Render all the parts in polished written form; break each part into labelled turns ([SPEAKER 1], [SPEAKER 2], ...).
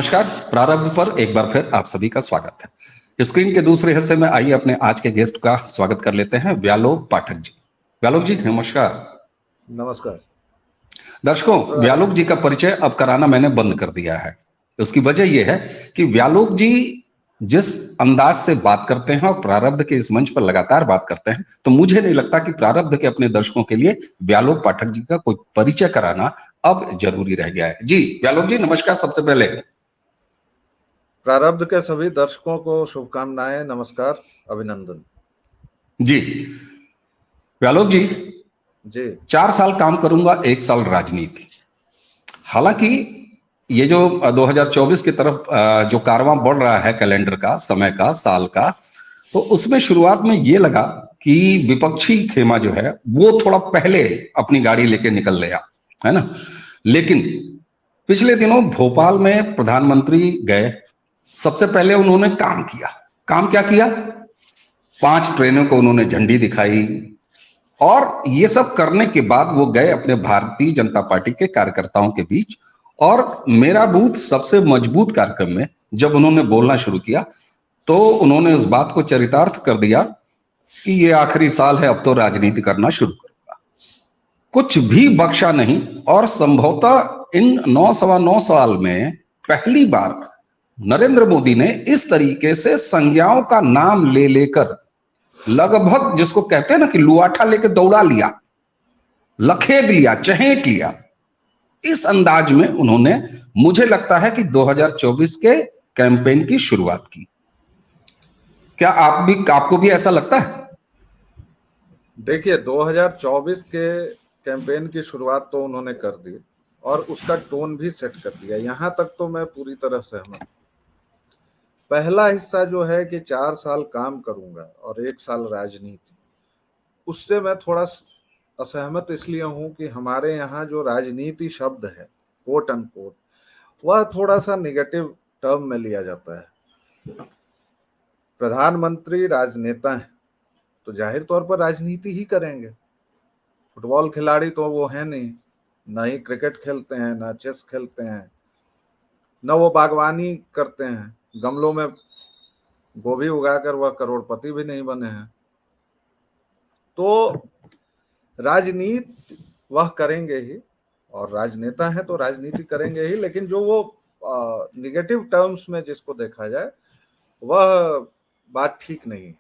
[SPEAKER 1] नमस्कार। प्रारंभ पर एक बार फिर आप सभी का स्वागत है। स्क्रीन के दूसरे हिस्से में आइए अपने आज के गेस्ट का स्वागत कर लेते हैं, व्यालोक पाठक जी। व्यालोक जी नमस्कार।
[SPEAKER 2] नमस्कार
[SPEAKER 1] दर्शकों, व्यालोक जी का परिचय अब कराना मैंने बंद कर दिया है। उसकी वजह यह है कि व्यालोक जी जिस अंदाज से बात करते हैं और प्रारब्ध के इस मंच पर लगातार बात करते हैं, तो मुझे नहीं लगता कि प्रारब्ध के अपने दर्शकों के लिए व्यालोक पाठक जी का कोई परिचय कराना अब जरूरी रह गया है। जी व्यालोक जी नमस्कार। सबसे पहले
[SPEAKER 2] प्रारब्ध के सभी दर्शकों को शुभकामनाएं, नमस्कार, अभिनंदन।
[SPEAKER 1] जी व्यालोक जी,
[SPEAKER 2] जी
[SPEAKER 1] 4 साल काम करूंगा, 1 साल राजनीति। हालांकि ये जो 2024 की तरफ जो कारवां बढ़ रहा है, कैलेंडर का, समय का, साल का, तो उसमें शुरुआत में ये लगा कि विपक्षी खेमा जो है वो थोड़ा पहले अपनी गाड़ी लेके निकल गया, है ना। लेकिन पिछले दिनों भोपाल में प्रधानमंत्री गए, सबसे पहले उन्होंने काम किया। काम क्या किया? 5 ट्रेनों को उन्होंने झंडी दिखाई और ये सब करने के बाद वो गए अपने भारतीय जनता पार्टी के कार्यकर्ताओं के बीच। और मेरा बूथ सबसे मजबूत कार्यक्रम में जब उन्होंने बोलना शुरू किया तो उन्होंने उस बात को चरितार्थ कर दिया कि ये आखिरी साल है, अब तो राजनीति करना शुरू करूंगा। कुछ भी बख्शा नहीं। और संभवतः इन 9 साल में पहली बार नरेंद्र मोदी ने इस तरीके से संज्ञाओं का नाम ले लेकर लगभग, जिसको कहते हैं ना कि लुआठा लेके दौड़ा लिया, लखेद लिया, चहेट लिया, इस अंदाज में उन्होंने, मुझे लगता है कि 2024 के कैंपेन की शुरुआत की। क्या आपको भी ऐसा लगता है?
[SPEAKER 2] देखिए, 2024 के कैंपेन की शुरुआत तो उन्होंने कर दी और उसका टोन भी सेट कर दिया। यहां तक तो मैं पूरी तरह सहमत। पहला हिस्सा जो है कि 4 साल काम करूंगा और 1 साल राजनीति, उससे मैं थोड़ा असहमत इसलिए हूं कि हमारे यहाँ जो राजनीति शब्द है, कोट अनकोट, वह थोड़ा सा निगेटिव टर्म में लिया जाता है। प्रधानमंत्री राजनेता हैं तो जाहिर तौर पर राजनीति ही करेंगे। फुटबॉल खिलाड़ी तो वो है नहीं, ना ही क्रिकेट खेलते हैं, ना चेस खेलते हैं, न वो बागवानी करते हैं, गमलों में गोभी उगाकर वह करोड़पति भी नहीं बने हैं। तो राजनीति वह करेंगे ही, और राजनेता हैं तो राजनीति करेंगे ही, लेकिन जो वो निगेटिव टर्म्स में जिसको देखा जाए वह बात ठीक नहीं है।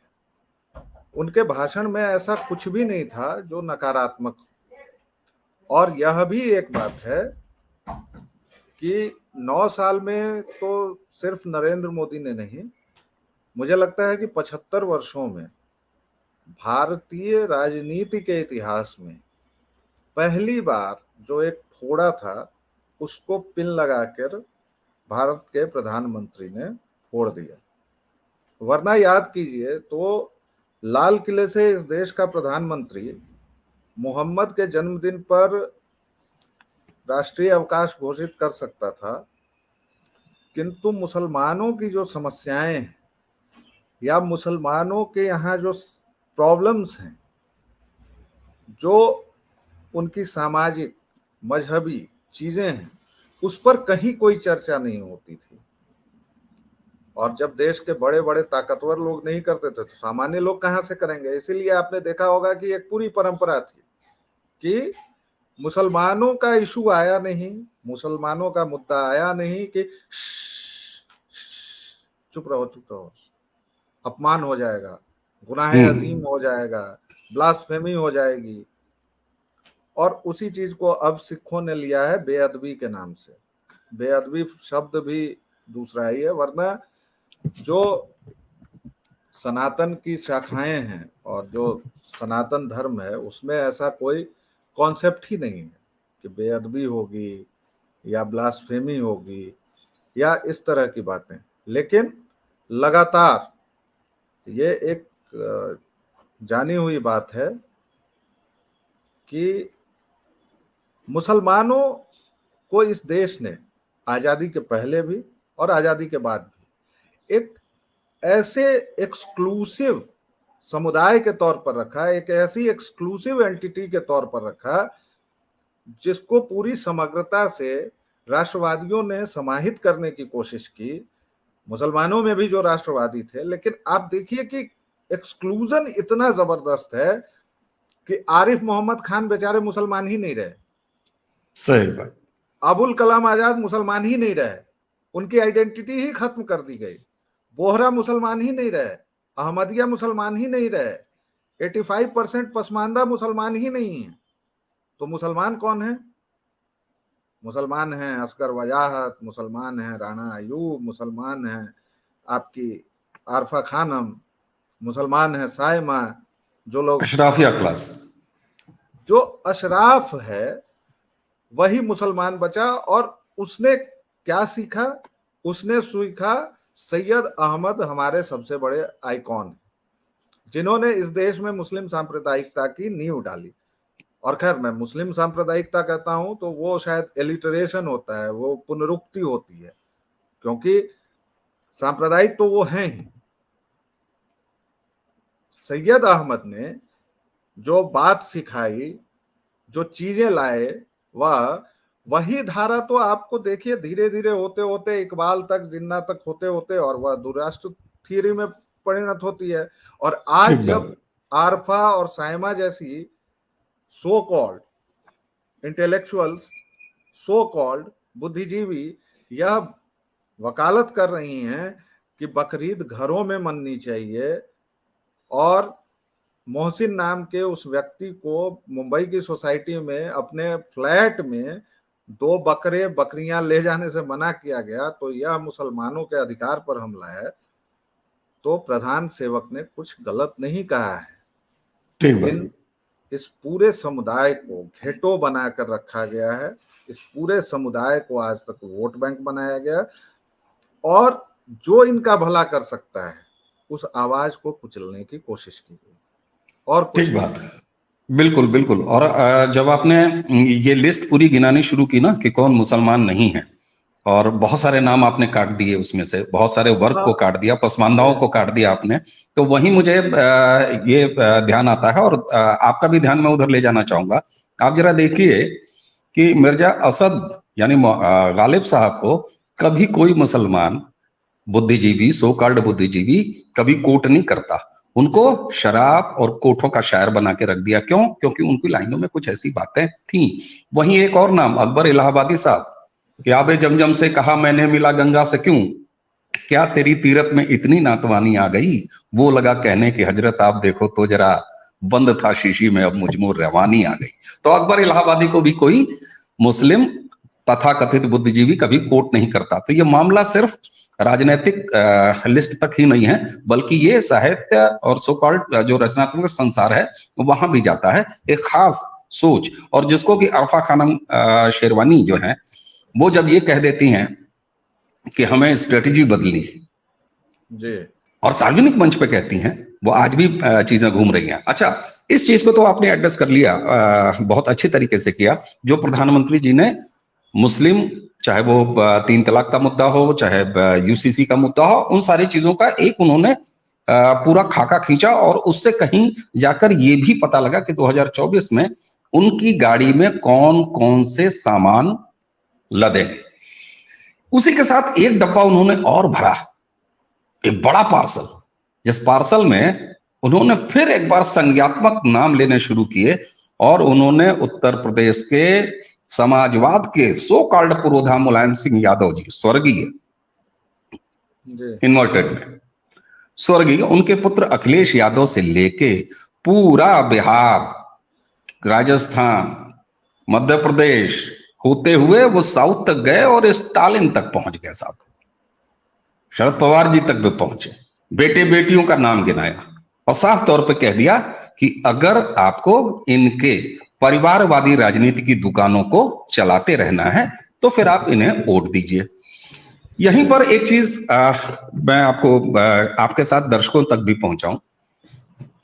[SPEAKER 2] उनके भाषण में ऐसा कुछ भी नहीं था जो नकारात्मक हो। और यह भी एक बात है कि 9 साल में तो सिर्फ नरेंद्र मोदी ने नहीं, मुझे लगता है कि 75 वर्षों में भारतीय राजनीति के इतिहास में पहली बार जो एक फोड़ा था उसको पिन लगाकर भारत के प्रधानमंत्री ने फोड़ दिया। वरना याद कीजिए तो लाल किले से इस देश का प्रधानमंत्री मोहम्मद के जन्मदिन पर राष्ट्रीय अवकाश घोषित कर सकता था, किंतु मुसलमानों की जो समस्याएं हैं या मुसलमानों के यहाँ जो प्रॉब्लम्स हैं, जो उनकी सामाजिक मजहबी चीजें हैं, उस पर कहीं कोई चर्चा नहीं होती थी। और जब देश के बड़े बड़े ताकतवर लोग नहीं करते थे तो सामान्य लोग कहाँ से करेंगे। इसीलिए आपने देखा होगा कि एक पूरी परंपरा थी कि मुसलमानों का इशू आया नहीं, मुसलमानों का मुद्दा आया नहीं कि चुप रहो, अपमान हो जाएगा, गुनाह अजीम हो जाएगा, ब्लास्फेमी हो जाएगी। और उसी चीज को अब सिखों ने लिया है बेअदबी के नाम से। बेअदबी शब्द भी दूसरा ही है, वरना जो सनातन की शाखाएं हैं और जो सनातन धर्म है उसमें ऐसा कोई कॉन्सेप्ट ही नहीं है कि बेअदबी होगी या ब्लास्फेमी होगी या इस तरह की बातें। लेकिन लगातार ये एक जानी हुई बात है कि मुसलमानों को इस देश ने आज़ादी के पहले भी और आज़ादी के बाद भी एक ऐसे एक्सक्लूसिव समुदाय के तौर पर रखा, एक ऐसी एक्सक्लूसिव एंटिटी के तौर पर रखा जिसको पूरी समग्रता से राष्ट्रवादियों ने समाहित करने की कोशिश की, मुसलमानों में भी जो राष्ट्रवादी थे, लेकिन आप देखिए कि एक्सक्लूजन इतना जबरदस्त है कि आरिफ मोहम्मद खान बेचारे मुसलमान ही नहीं रहे,
[SPEAKER 1] सही बात,
[SPEAKER 2] अबुल कलाम आजाद मुसलमान ही नहीं रहे, उनकी आइडेंटिटी ही खत्म कर दी गई, बोहरा मुसलमान ही नहीं रहे, अहमदिया मुसलमान ही नहीं रहे, 85% पसमानदा मुसलमान ही नहीं है। तो मुसलमान कौन है? मुसलमान हैं असगर वजाहत, मुसलमान हैं राणा अयूब, मुसलमान हैं आपकी आरफा खानम, मुसलमान है साइमा, जो लोग
[SPEAKER 1] अशराफिया क्लास,
[SPEAKER 2] जो अशराफ है वही मुसलमान बचा। और उसने क्या सीखा? उसने सीखा सैयद अहमद हमारे सबसे बड़े आइकॉन, जिन्होंने इस देश में मुस्लिम सांप्रदायिकता की नींव डाली। और खैर मैं मुस्लिम सांप्रदायिकता कहता हूं तो वो शायद एलिटरेशन होता है, वो पुनरुक्ति होती है, क्योंकि सांप्रदायिक तो वो हैं ही। सैयद अहमद ने जो बात सिखाई, जो चीजें लाए, वही धारा तो आपको देखिए धीरे धीरे होते होते इकबाल तक, जिन्ना तक होते होते और वह दुराष्ट्र थियरी में परिणत होती है। और आज जब आरफा और साइमा जैसी so called intellectuals, so called बुद्धिजीवी यह वकालत कर रही हैं कि बकरीद घरों में मननी चाहिए, और मोहसिन नाम के उस व्यक्ति को मुंबई की सोसाइटी में अपने फ्लैट में 2 बकरे बकरियां ले जाने से मना किया गया, तो यह मुसलमानों के अधिकार पर हमला है। तो प्रधान सेवक ने कुछ गलत नहीं कहा है, लेकिन इस पूरे समुदाय को घेटो बनाकर रखा गया है, इस पूरे समुदाय को आज तक वोट बैंक बनाया गया, और जो इनका भला कर सकता है उस आवाज को कुचलने की कोशिश की गई। और
[SPEAKER 1] ठीक बात, बिल्कुल बिल्कुल। और जब आपने ये लिस्ट पूरी गिनानी शुरू की ना कि कौन मुसलमान नहीं है, और बहुत सारे नाम आपने काट दिए, उसमें से बहुत सारे वर्ग को काट दिया, पसमानदाओं को काट दिया आपने, तो वही मुझे ये ध्यान आता है, और आपका भी ध्यान मैं उधर ले जाना चाहूंगा। आप जरा देखिए कि मिर्जा असद यानी गालिब साहब को कभी कोई मुसलमान बुद्धिजीवी, सो कॉल्ड बुद्धिजीवी कभी कोट नहीं करता, उनको शराब और कोठों का शायर बना के रख दिया। क्यों? क्योंकि उनकी लाइनों में कुछ ऐसी बातें थी। वहीं एक और नाम अकबर इलाहाबादी साहब, कि आबे जमजम से कहा मैंने मिला गंगा से क्यों, क्या तेरी तीरथ में इतनी नातवानी आ गई, वो लगा कहने की हजरत आप देखो तो जरा बंद था शीशी में अब मुझमो रवानी आ गई। तो अकबर इलाहाबादी को भी कोई मुस्लिम तथा कथित बुद्धिजीवी कभी कोट नहीं करता। तो ये मामला सिर्फ राजनीतिक लिस्ट तक ही नहीं है, बल्कि ये साहित्य और सो कॉल्ड जो रचनात्मक संसार है वहां भी जाता है, एक खास सोच। और जिसको कि अरफा खानम शेरवानी जो है वो जब ये कह देती हैं कि हमें स्ट्रेटेजी बदलनी है
[SPEAKER 2] जी,
[SPEAKER 1] और सार्वजनिक मंच पे कहती हैं, वो आज भी चीजें घूम रही हैं। अच्छा, इस चीज को तो आपने एड्रेस कर लिया, बहुत अच्छे तरीके से किया। जो प्रधानमंत्री जी ने मुस्लिम, चाहे वो 3 तलाक का मुद्दा हो, चाहे यूसीसी का मुद्दा हो, उन सारी चीजों का एक उन्होंने पूरा खाका खींचा, और उससे कहीं जाकर ये भी पता लगा कि 2024 में उनकी गाड़ी में कौन कौन से सामान लदेंगे। उसी के साथ एक डब्बा उन्होंने और भरा, एक बड़ा पार्सल, जिस पार्सल में उन्होंने फिर एक बार संज्ञात्मक नाम लेने शुरू किए, और उन्होंने उत्तर प्रदेश के समाजवाद के सो कॉल्ड पुरोधा मुलायम सिंह यादव जी, स्वर्गीय इन्वर्टेड में स्वर्गीय, उनके पुत्र अखिलेश यादव से लेके पूरा बिहार, राजस्थान, मध्य प्रदेश होते हुए वो साउथ तक गए और स्टालिन तक पहुंच गए साहब, शरद पवार जी तक भी पहुंचे, बेटे बेटियों का नाम गिनाया, और साफ तौर पे कह दिया कि अगर आपको इनके परिवारवादी राजनीति की दुकानों को चलाते रहना है तो फिर आप इन्हें वोट दीजिए। यहीं पर एक चीज मैं आपको आपके साथ दर्शकों तक भी पहुंचाऊं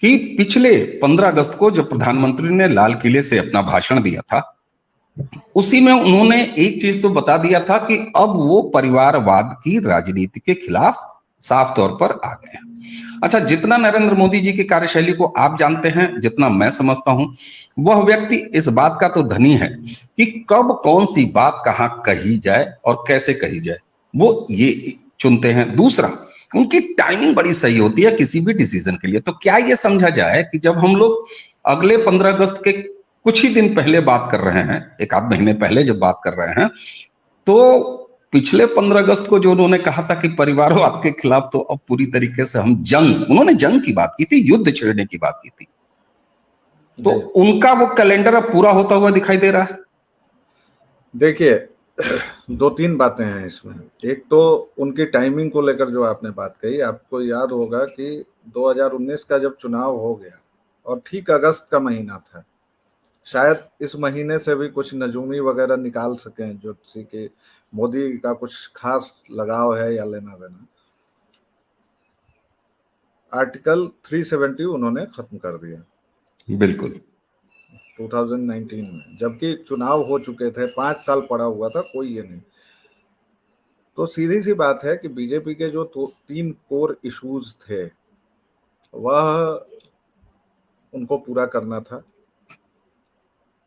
[SPEAKER 1] कि पिछले 15 अगस्त को जब प्रधानमंत्री ने लाल किले से अपना भाषण दिया था, उसी में उन्होंने एक चीज तो बता दिया था कि अब वो परिवारवाद की राजनीति के खिलाफ साफ तौर पर आ गए हैं। अच्छा, जितना नरेंद्र मोदी जी की कार्यशैली को आप जानते हैं, जितना मैं समझता हूं, वह व्यक्ति इस बात का तो धनी है कि कब कौन सी बात कहाँ कही जाए और कैसे कही जाए, वो ये चुनते हैं। दूसरा, उनकी टाइमिंग बड़ी सही होती है किसी भी डिसीजन के लिए। तो क्या ये समझा जाए कि जब हम लोग अगले 15 अगस्त के कुछ ही दिन पहले बात कर रहे हैं, एक आध महीने पहले जब बात कर रहे हैं, तो पिछले 15 अगस्त को जो उन्होंने कहा था कि परिवारवाद के खिलाफ तो अब पूरी तरीके से हम उन्होंने जंग की बात की थी, युद्ध छेड़ने की बात की थी। तो उनका वो कैलेंडर अब पूरा होता हुआ दिखाई दे रहा है।
[SPEAKER 2] देखिए, दो तीन बातें हैं इसमें। एक तो उनकी टाइमिंग को लेकर जो आपने बात कही, आपको याद होगा कि 2019 का जब चुनाव हो गया और ठीक अगस्त का महीना था, शायद इस महीने से भी कुछ नजूमी वगैरह निकाल सकें ज्योतिषी के, मोदी का कुछ खास लगाव है या लेना देना। आर्टिकल 370 उन्होंने खत्म कर दिया
[SPEAKER 1] बिल्कुल
[SPEAKER 2] 2019 में, जबकि चुनाव हो चुके थे, 5 साल पड़ा हुआ था, कोई ये नहीं। तो सीधी सी बात है कि बीजेपी के जो तीन कोर इश्यूज थे वह उनको पूरा करना था।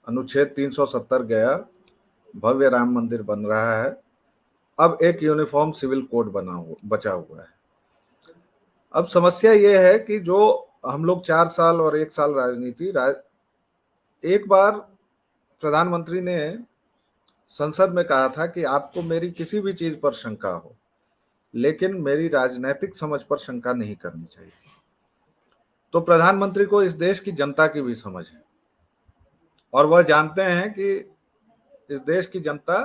[SPEAKER 2] अनुच्छेद 370 गया, भव्य राम मंदिर बन रहा है, अब एक यूनिफॉर्म सिविल कोड बचा हुआ है। अब समस्या ये है कि जो हम लोग 4 साल और 1 साल राजनीति एक बार प्रधानमंत्री ने संसद में कहा था कि आपको मेरी किसी भी चीज पर शंका हो, लेकिन मेरी राजनीतिक समझ पर शंका नहीं करनी चाहिए। तो प्रधानमंत्री को इस देश की जनता की भी समझ है और वह जानते हैं कि इस देश की जनता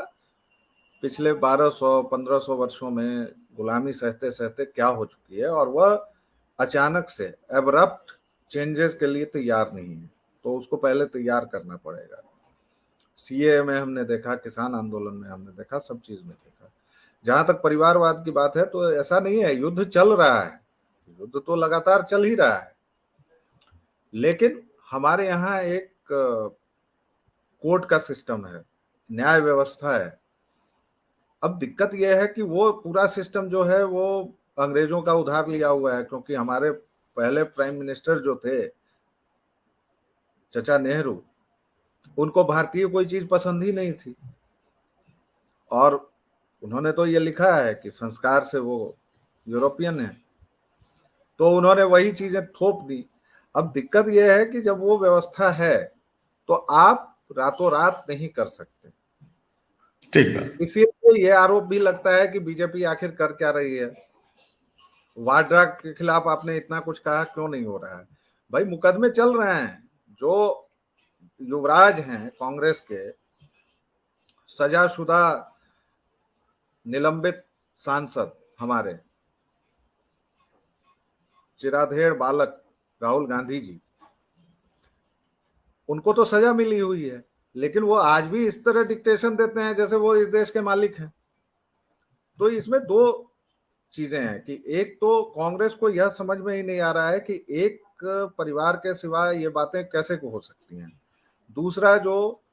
[SPEAKER 2] पिछले 1200-1500 वर्षों में गुलामी सहते सहते क्या हो चुकी है, और वह अचानक से एब्रप्ट चेंजेस के लिए तैयार नहीं है। तो उसको पहले तैयार करना पड़ेगा। सीए में हमने देखा, किसान आंदोलन में हमने देखा, सब चीज में देखा। जहां तक परिवारवाद की बात है तो ऐसा नहीं है, युद्ध चल रहा है, युद्ध तो लगातार चल ही रहा है, लेकिन हमारे यहाँ एक कोर्ट का सिस्टम है, न्याय व्यवस्था है। अब दिक्कत यह है कि वो पूरा सिस्टम जो है वो अंग्रेजों का उधार लिया हुआ है, क्योंकि हमारे पहले प्राइम मिनिस्टर जो थे चचा नेहरू, उनको भारतीय कोई चीज पसंद ही नहीं थी, और उन्होंने तो ये लिखा है कि संस्कार से वो यूरोपियन है, तो उन्होंने वही चीजें थोप दी। अब दिक्कत यह है कि जब वो व्यवस्था है तो आप रातों रात नहीं कर सकते।
[SPEAKER 1] ठीक है।
[SPEAKER 2] इसीलिए ये आरोप भी लगता है कि बीजेपी आखिर कर क्या रही है। वाड्रा के खिलाफ आपने इतना कुछ कहा, क्यों नहीं हो रहा है? भाई मुकदमे चल रहे हैं। जो युवराज हैं कांग्रेस के, सजाशुदा निलंबित सांसद हमारे चिराधेड़ बालक राहुल गांधी जी, उनको तो सजा मिली हुई है, लेकिन वो आज भी इस तरह डिक्टेशन देते हैं जैसे वो इस देश के मालिक हैं। तो इसमें दो चीजें हैं कि एक तो कांग्रेस को यह समझ में ही नहीं आ रहा है कि एक परिवार के सिवा ये बातें कैसे को हो सकती हैं। दूसरा, जो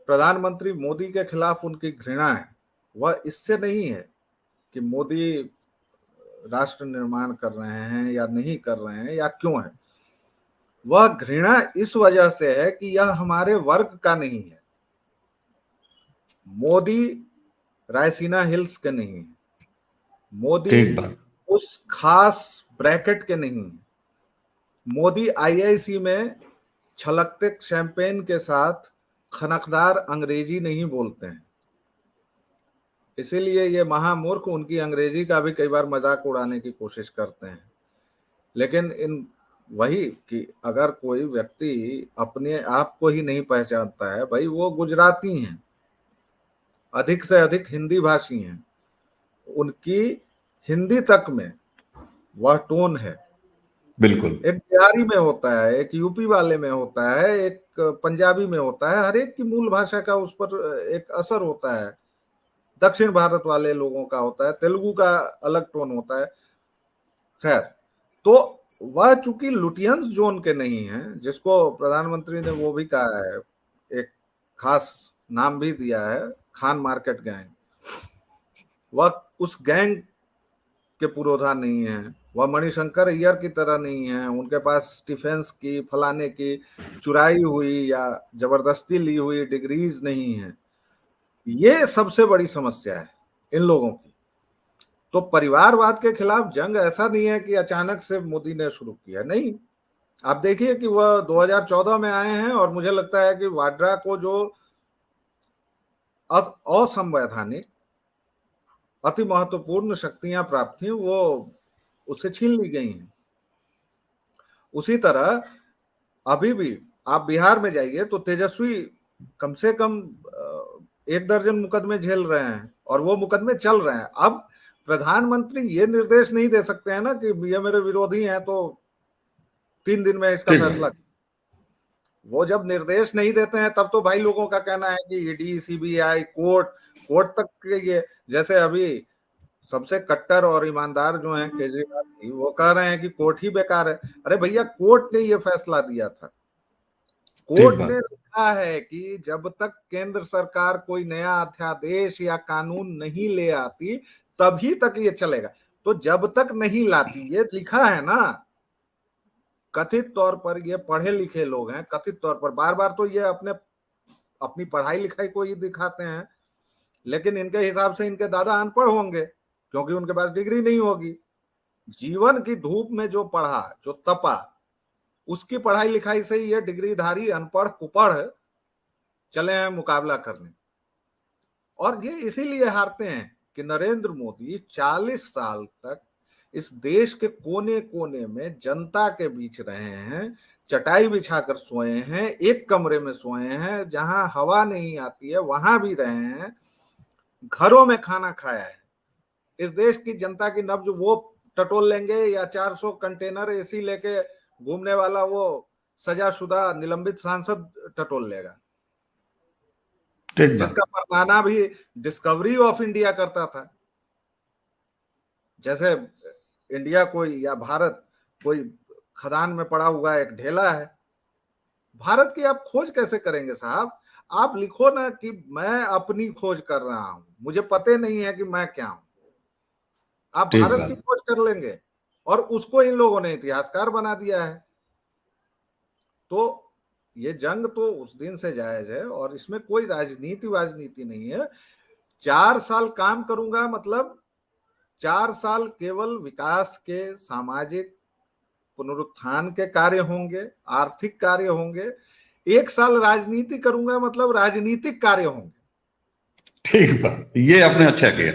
[SPEAKER 2] प्रधानमंत्री मोदी के खिलाफ उनकी घृणा है, वह इससे नहीं है कि मोदी राष्ट्र निर्माण कर रहे हैं या नहीं कर रहे हैं या क्यों है। वह घृणा इस वजह से है कि यह हमारे वर्ग का नहीं है। मोदी रायसीना हिल्स के नहीं है, मोदी
[SPEAKER 1] ठीक बात।
[SPEAKER 2] उस खास ब्रैकेट के नहीं है। मोदी आईआईसी में छलकते शैंपेन के साथ खनकदार अंग्रेजी नहीं बोलते हैं, इसीलिए ये महामूर्ख उनकी अंग्रेजी का भी कई बार मजाक उड़ाने की कोशिश करते हैं। लेकिन इन वही कि अगर कोई व्यक्ति अपने आप को ही नहीं पहचानता है, भाई वो गुजराती हैं, अधिक से अधिक हिंदी भाषी हैं, उनकी हिंदी तक में वह टोन है।
[SPEAKER 1] बिल्कुल
[SPEAKER 2] एक बिहारी में होता है, एक यूपी वाले में होता है, एक पंजाबी में होता है, हर एक की मूल भाषा का उस पर एक असर होता है। दक्षिण भारत वाले लोगों का होता है, तेलुगु का अलग टोन होता है। खैर, तो वह चूंकि लुटियंस जोन के नहीं हैं, जिसको प्रधानमंत्री ने वो भी कहा है, एक खास नाम भी दिया है, खान मार्केट गैंग, वह उस गैंग के पुरोधा नहीं है। वह मणिशंकर अय्यर की तरह नहीं है, उनके पास डिफेंस की फलाने की चुराई हुई या जबरदस्ती ली हुई डिग्रीज नहीं है। ये सबसे बड़ी समस्या है इन लोगों की। तो परिवारवाद के खिलाफ जंग ऐसा नहीं है कि अचानक से मोदी ने शुरू किया, नहीं। आप देखिए कि वह 2014 में आए हैं और मुझे लगता है कि वाड्रा को जो असंवैधानिक अति महत्वपूर्ण शक्तियां प्राप्त थी वो उससे छीन ली गई हैं। उसी तरह अभी भी आप बिहार में जाइए तो तेजस्वी कम से कम 1 दर्जन मुकदमे झेल रहे हैं और वो मुकदमे चल रहे हैं। अब प्रधानमंत्री ये निर्देश नहीं दे सकते हैं ना कि ये मेरे विरोधी हैं तो 3 दिन में इसका फैसला। वो जब निर्देश नहीं देते हैं तब तो भाई लोगों का कहना है कि ईडी, सीबीआई, कोर्ट तक के ये, जैसे अभी सबसे कट्टर और ईमानदार जो हैं केजरीवाल जी, वो कह रहे हैं कि कोर्ट ही बेकार है। अरे भैया, कोर्ट ने ये फैसला दिया था। कोर्ट ने लिखा है कि जब तक केंद्र सरकार कोई नया अध्यादेश या कानून नहीं ले आती तभी तक ये चलेगा। तो जब तक नहीं लाती, ये लिखा है ना। कथित तौर पर ये पढ़े लिखे लोग हैं, कथित तौर पर बार बार तो ये अपनी पढ़ाई लिखाई को ही दिखाते हैं, लेकिन इनके हिसाब से इनके दादा अनपढ़ होंगे क्योंकि उनके पास डिग्री नहीं होगी। जीवन की धूप में जो पढ़ा, जो तपा, उसकी पढ़ाई लिखाई से ये डिग्रीधारी अनपढ़ कुपढ़ चले हैं मुकाबला करने। और ये इसीलिए हारते हैं कि नरेंद्र मोदी 40 साल तक इस देश के कोने कोने में जनता के बीच रहे हैं, चटाई बिछाकर सोए हैं, एक कमरे में सोए हैं, जहां हवा नहीं आती है वहां भी रहे हैं, घरों में खाना खाया है। इस देश की जनता की नब्ज वो टटोल लेंगे या 400 कंटेनर एसी लेके घूमने वाला वो सजाशुदा निलंबित सांसद टटोल लेगा, जिसका परवाना भी डिस्कवरी ऑफ इंडिया करता था। जैसे इंडिया कोई या भारत कोई खदान में पड़ा हुआ एक ढेला है। भारत की आप खोज कैसे करेंगे साहब? आप लिखो ना कि मैं अपनी खोज कर रहा हूं, मुझे पता नहीं है कि मैं क्या हूं। आप भारत की खोज कर लेंगे, और उसको इन लोगों ने इतिहासकार बना दिया है। तो ये जंग तो उस दिन से जायज है और इसमें कोई राजनीति नहीं है। 4 साल काम करूंगा मतलब 4 साल केवल विकास के, सामाजिक पुनरुत्थान के कार्य होंगे, आर्थिक कार्य होंगे। 1 साल राजनीति करूंगा मतलब राजनीतिक कार्य होंगे।
[SPEAKER 1] ठीक बात, ये आपने अच्छा किया,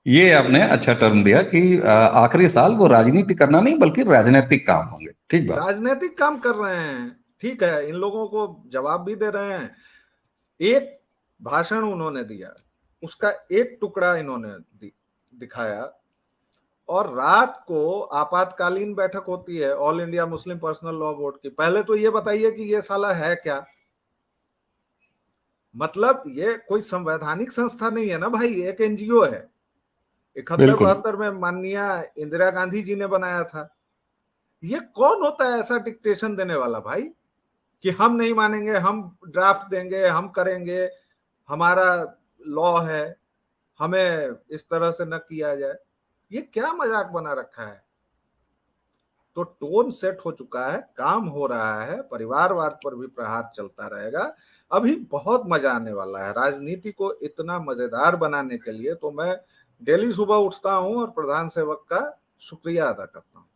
[SPEAKER 1] ये आपने अच्छा टर्म दिया कि आखिरी साल वो राजनीति करना नहीं बल्कि राजनीतिक काम होंगे। ठीक बात,
[SPEAKER 2] राजनीतिक काम कर रहे हैं, ठीक है, इन लोगों को जवाब भी दे रहे हैं। एक भाषण उन्होंने दिया, उसका एक टुकड़ा इन्होंने दिखाया, और रात को आपातकालीन बैठक होती है all India Muslim personal law board की। पहले तो ये बताइए कि ये साला है क्या? मतलब ये कोई संवैधानिक संस्था नहीं है ना भाई, एक एनजीओ है। 71-72 में माननीय इंदिरा गांधी जी ने बनाया था। ये कौन होता है ऐसा डिक्टेशन देने वाला भाई कि हम नहीं मानेंगे, हम ड्राफ्ट देंगे, हम करेंगे, हमारा लॉ है, हमें इस तरह से न किया जाए। ये क्या मजाक बना रखा है? तो टोन सेट हो चुका है, काम हो रहा है, परिवारवाद पर भी प्रहार चलता रहेगा। अभी बहुत मजा आने वाला है। राजनीति को इतना मजेदार बनाने के लिए तो मैं डेली सुबह उठता हूं और प्रधान सेवक का शुक्रिया अदा करता हूं।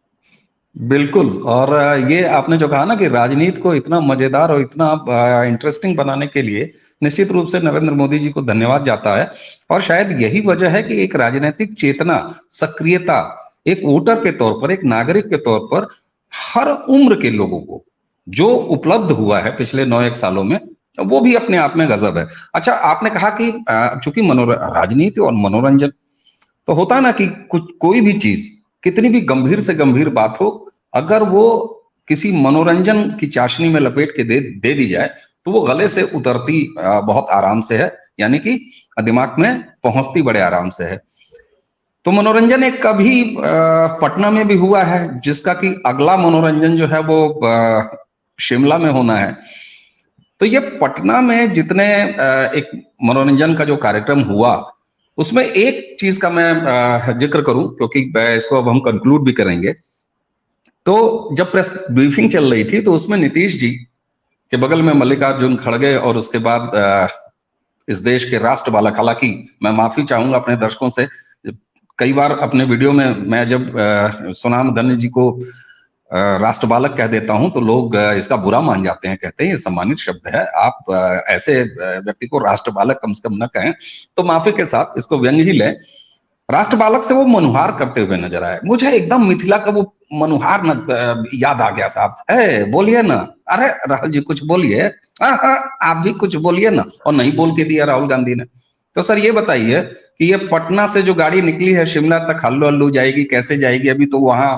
[SPEAKER 1] बिल्कुल, और ये आपने जो कहा ना कि राजनीति को इतना मजेदार और इतना इंटरेस्टिंग बनाने के लिए निश्चित रूप से नरेंद्र मोदी जी को धन्यवाद जाता है। और शायद यही वजह है कि एक राजनीतिक चेतना, सक्रियता, एक वोटर के तौर पर, एक नागरिक के तौर पर हर उम्र के लोगों को जो उपलब्ध हुआ है पिछले 9-1 सालों में, वो भी अपने आप में गजब है। अच्छा, आपने कहा कि चूंकि राजनीति और मनोरंजन तो होता है ना कि कोई भी चीज कितनी भी गंभीर से गंभीर बात हो, अगर वो किसी मनोरंजन की चाशनी में लपेट के दे दी जाए तो वो गले से उतरती बहुत आराम से है, यानी कि दिमाग में पहुंचती बड़े आराम से है। तो मनोरंजन एक कभी पटना में भी हुआ है, जिसका कि अगला मनोरंजन जो है वो शिमला में होना है। तो ये पटना में जितने एक मनोरंजन का जो कार्यक्रम हुआ, उसमें एक चीज का मैं जिक्र करूं, क्योंकि इसको अब हम कंक्लूड भी करेंगे। तो जब प्रेस ब्रीफिंग चल रही थी, तो उसमें नीतीश जी के बगल में मल्लिकार्जुन खड़गे और उसके बाद इस देश के राष्ट्र बालक, हालांकि मैं माफी चाहूंगा अपने दर्शकों से, कई बार अपने वीडियो में मैं जब सोनाम धन्य जी को राष्ट्र बालक कह देता हूं, तो लोग इसका बुरा मान जाते हैं, कहते हैं ये सम्मानित शब्द है, आप ऐसे व्यक्ति को राष्ट्र बालक कम से कम न कहें। तो माफी के साथ इसको व्यंग ही लें। राष्ट्र बालक से वो मनुहार करते हुए नजर आए, मुझे एकदम मिथिला का वो मनुहार याद आ गया। साहब है, बोलिए ना, अरे राहुल जी कुछ बोलिए, हाँ हाँ आप भी कुछ बोलिए ना, और नहीं बोल के दिया राहुल गांधी ने। तो सर ये बताइए कि ये पटना से जो गाड़ी निकली है शिमला तक हल्लू हल्लू जाएगी, कैसे जाएगी? अभी तो वहां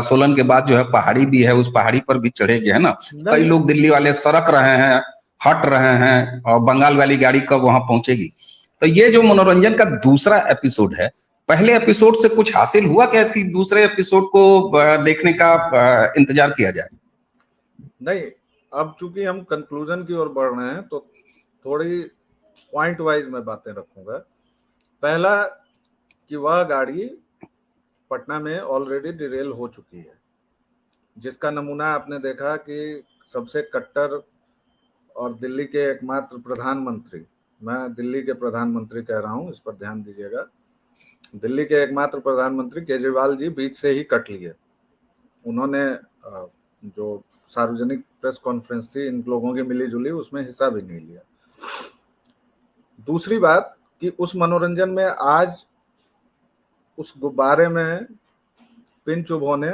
[SPEAKER 1] सोलन के बाद जो है पहाड़ी भी है, उस पहाड़ी पर भी चढ़ेगी, है ना? कई
[SPEAKER 2] नहीं
[SPEAKER 1] लोग दिल्ली वाले सरक रहे हैं, हट रहे हैं, और बंगाल वाली गाड़ी कब वहां पहुंचेगी? तो ये जो मनोरंजन का दूसरा एपिसोड है, पहले एपिसोड से कुछ हासिल हुआ क्या कि दूसरे एपिसोड को देखने का इंतजार किया जाए?
[SPEAKER 2] नहीं, अब चूंकि हम कंक्लूजन की ओर बढ़ रहे हैं, तो थोड़ी पॉइंट वाइज मैं बातें रखूंगा। पहला कि वह गाड़ी पटना में ऑलरेडी डिरेल हो चुकी है, जिसका नमूना आपने देखा कि सबसे कट्टर और दिल्ली के एकमात्र प्रधानमंत्री, मैं दिल्ली के प्रधानमंत्री कह रहा हूं, इस पर ध्यान दीजिएगा, दिल्ली के एकमात्र प्रधानमंत्री केजरीवाल जी बीच से ही कट लिए। उन्होंने जो सार्वजनिक प्रेस कॉन्फ्रेंस थी इन लोगों की मिली जुली, उसमें हिस्सा भी नहीं लिया। दूसरी बात कि उस मनोरंजन में आज उस गुब्बारे में पिन चुभोने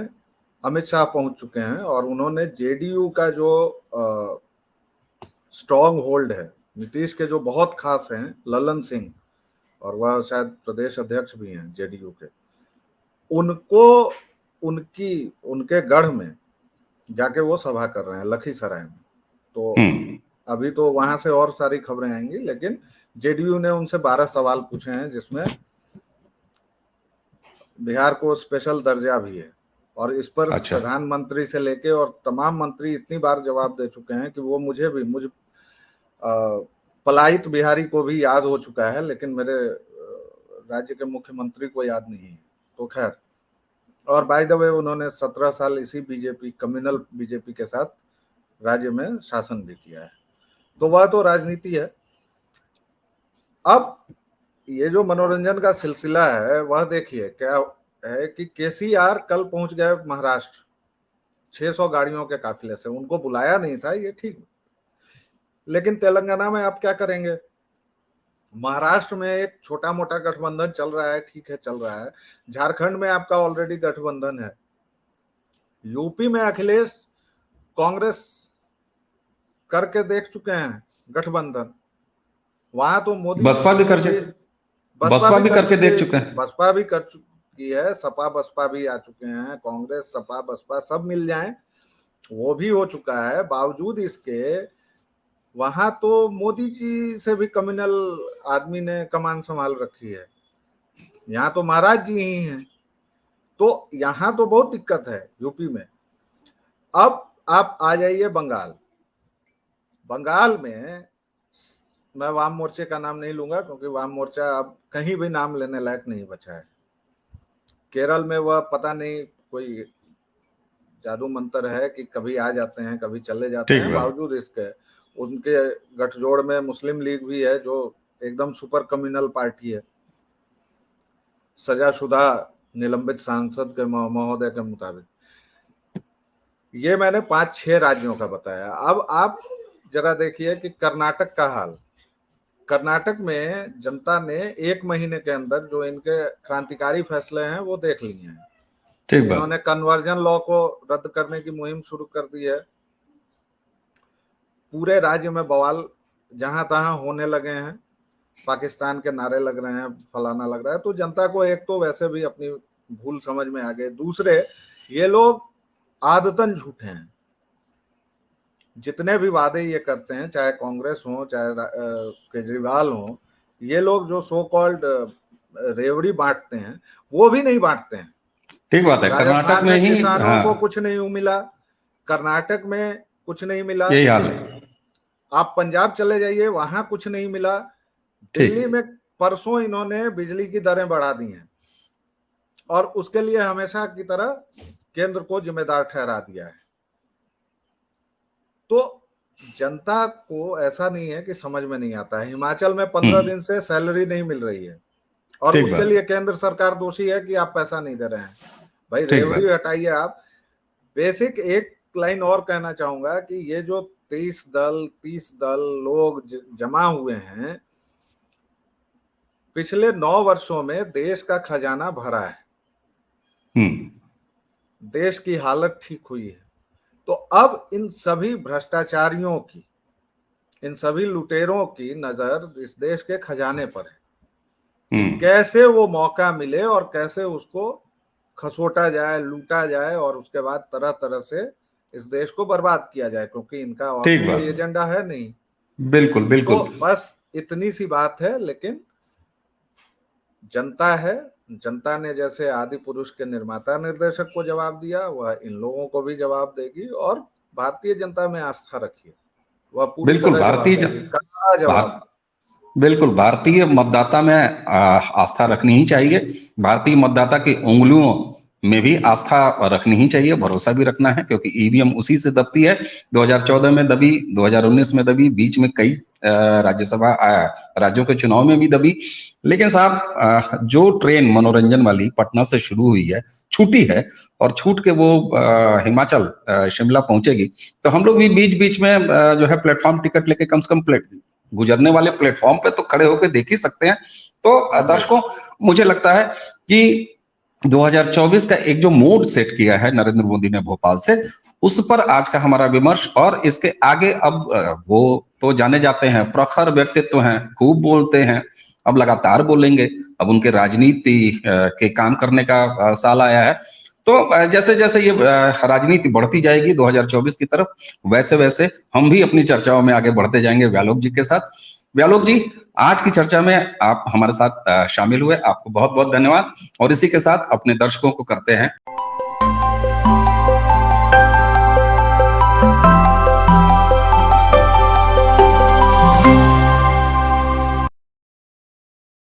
[SPEAKER 2] अमित शाह पहुंच चुके हैं, और उन्होंने जेडीयू का जो स्ट्रॉन्ग होल्ड है, नीतीश के जो बहुत खास हैं ललन सिंह, और वह शायद प्रदेश अध्यक्ष भी हैं जेडीयू के, उनको उनके गढ़ में जाके वो सभा कर रहे हैं लखीसराय में। तो अभी तो वहां से और सारी खबरें आएंगी, लेकिन जेडीयू ने उनसे 12 सवाल पूछे हैं, जिसमें बिहार को स्पेशल दर्जा भी है, और इस पर
[SPEAKER 1] अच्छा।
[SPEAKER 2] प्रधानमंत्री से लेके और तमाम मंत्री इतनी बार जवाब दे चुके हैं कि वो मुझे पलायित बिहारी को भी याद हो चुका है, लेकिन मेरे राज्य के मुख्यमंत्री को याद नहीं है। तो खैर, और बाय द वे उन्होंने 17 साल इसी बीजेपी, कम्युनल बीजेपी के साथ राज्य में शासन भी किया है। तो वह तो राजनीति है। अब ये जो मनोरंजन का सिलसिला है, वह देखिए क्या है कि केसीआर कल पहुंच गए महाराष्ट्र 600 गाड़ियों के काफिले से। उनको बुलाया नहीं था, ये ठीक, लेकिन तेलंगाना में आप क्या करेंगे? महाराष्ट्र में एक छोटा मोटा गठबंधन चल रहा है, ठीक है चल रहा है। झारखंड में आपका ऑलरेडी गठबंधन है। यूपी में अखिलेश कांग्रेस करके देख चुके हैं गठबंधन। वहां तो मोदी
[SPEAKER 1] बसपा भी कर बसपा भी करके देख चुके हैं।
[SPEAKER 2] बसपा भी कर चुकी है, सपा बसपा भी आ चुके हैं, कांग्रेस सपा बसपा सब मिल जाएं, वो भी हो चुका है। बावजूद इसके वहां तो मोदी जी से भी कम्युनल आदमी ने कमान संभाल रखी है। यहाँ तो महाराज जी ही हैं। तो यहाँ तो बहुत दिक्कत है यूपी में। अब आप आ जाइए बंगाल। बंगाल में मैं वाम मोर्चे का नाम नहीं लूंगा, क्योंकि वाम मोर्चा अब कहीं भी नाम लेने लायक नहीं बचा है। केरल में वह पता नहीं कोई जादू मंत्र है कि कभी आ जाते हैं कभी चले जाते हैं। बावजूद इसके उनके गठजोड़ में मुस्लिम लीग भी है, जो एकदम सुपर कम्युनल पार्टी है, सजाशुदा निलंबित सांसद के महोदय के मुताबिक। ये मैंने 5-6 राज्यों का बताया। अब आप जरा देखिए कि कर्नाटक का हाल। कर्नाटक में जनता ने 1 महीने के अंदर जो इनके क्रांतिकारी फैसले हैं वो देख लिए हैं। इन्होंने कन्वर्जन लॉ को रद्द करने की मुहिम शुरू कर दी है। पूरे राज्य में बवाल जहां तहां होने लगे हैं, पाकिस्तान के नारे लग रहे हैं, फलाना लग रहा है। तो जनता को एक तो वैसे भी अपनी भूल समझ में आ गई, दूसरे ये लोग आदतन झूठे हैं। जितने भी वादे ये करते हैं, चाहे कांग्रेस हो चाहे केजरीवाल हो, ये लोग जो सो कॉल्ड रेवड़ी बांटते हैं वो भी नहीं बांटते हैं।
[SPEAKER 1] ठीक बात है। कर्नाटक में ही
[SPEAKER 2] किसानों को कुछ नहीं मिला, कर्नाटक में कुछ नहीं मिला,
[SPEAKER 1] यही हाल है।
[SPEAKER 2] आप पंजाब चले जाइए वहां कुछ नहीं मिला, दिल्ली में परसों इन्होंने बिजली की दरें बढ़ा दी हैं और उसके लिए हमेशा की तरह केंद्र को जिम्मेदार ठहरा दिया है। तो जनता को ऐसा नहीं है कि समझ में नहीं आता है। हिमाचल में 15 दिन से सैलरी नहीं मिल रही है और उसके लिए केंद्र सरकार दोषी है कि आप पैसा नहीं दे रहे हैं। भाई रेवड़ी हटाइए आप। बेसिक एक लाइन और कहना चाहूंगा कि ये जो 30 दल लोग जमा हुए हैं, पिछले 9 वर्षों में देश का खजाना भरा है, देश की हालत ठीक हुई है। तो अब इन सभी भ्रष्टाचारियों की, इन सभी लुटेरों की नजर इस देश के खजाने पर है, कैसे वो मौका मिले और कैसे उसको खसोटा जाए, लूटा जाए और उसके बाद तरह तरह से इस देश को बर्बाद किया जाए, क्योंकि इनका और कोई एजेंडा है नहीं।
[SPEAKER 1] बिल्कुल बिल्कुल।
[SPEAKER 2] तो बस इतनी सी बात है। लेकिन जनता है, जनता ने जैसे आदि पुरुष के निर्माता निर्देशक को जवाब दिया, वह इन लोगों को भी जवाब देगी। और भारतीय जनता में आस्था रखिए, वह पूरी तरह
[SPEAKER 1] बिल्कुल भारतीय मतदाता में आस्था रखनी ही चाहिए। भारतीय मतदाता की उंगलियों में भी आस्था रखनी ही चाहिए, भरोसा भी रखना है, क्योंकि ईवीएम उसी से दबती है। 2014 में दबी, 2019 में दबी, बीच में कई राज्यसभा राज्यों के चुनाव में भी दबी। लेकिन साहब जो ट्रेन मनोरंजन वाली पटना से शुरू हुई है, छूटी है और छूट के वो हिमाचल शिमला पहुंचेगी, तो हम लोग भी बीच बीच में जो है प्लेटफॉर्म टिकट लेके कम से कम गुजरने वाले प्लेटफॉर्म पे तो खड़े होकर देख ही सकते हैं। तो दर्शकों, मुझे लगता है कि 2024 का एक जो मूड सेट किया है नरेंद्र मोदी ने भोपाल से, उस पर आज का हमारा विमर्श। और इसके आगे अब वो तो जाने जाते हैं, प्रखर व्यक्तित्व हैं, खूब बोलते हैं, अब लगातार बोलेंगे। अब उनके राजनीति के काम करने का साल आया है। तो जैसे जैसे ये राजनीति बढ़ती जाएगी 2024 की तरफ, वैसे वैसे हम भी अपनी चर्चाओं में आगे बढ़ते जाएंगे व्यालोक जी के साथ। व्यालोक जी, आज की चर्चा में आप हमारे साथ शामिल हुए, आपको बहुत बहुत धन्यवाद। और इसी के साथ अपने दर्शकों को करते हैं